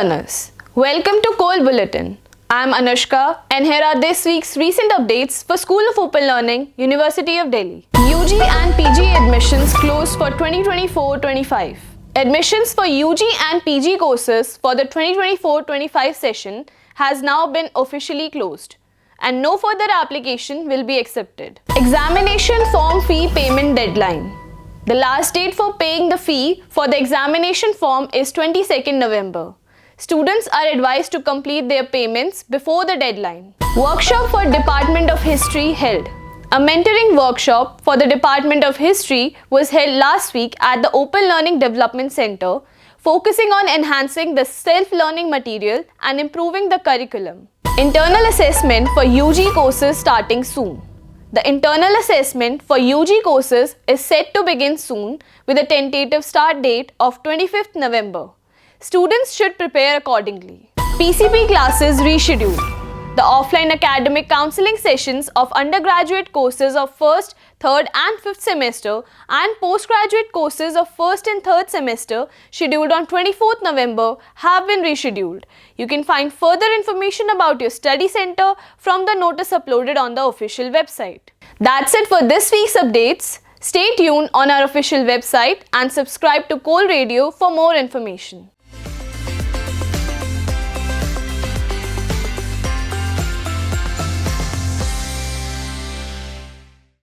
learners, welcome to COL Bulletin. I am Anushka and here are this week's recent updates for School of Open Learning, University of Delhi. UG and PG admissions closed for 2024-25. Admissions for UG and PG courses for the 2024-25 session has now been officially closed and no further application will be accepted. Examination form fee payment deadline. The last date for paying the fee for the examination form is 22nd November. Students are advised to complete their payments before the deadline. Workshop for Department of History held. A mentoring workshop for the Department of History was held last week at the Open Learning Development Center, focusing on enhancing the self-learning material and improving the curriculum. Internal assessment for UG courses starting soon. The internal assessment for UG courses is set to begin soon with a tentative start date of 25th November. Students should prepare accordingly. PCP classes rescheduled. The offline academic counseling sessions of undergraduate courses of 1st, 3rd and 5th semester and postgraduate courses of 1st and 3rd semester scheduled on 24th November have been rescheduled. You can find further information about your study center from the notice uploaded on the official website. That's it for this week's updates. Stay tuned on our official website and subscribe to COL Radio for more information.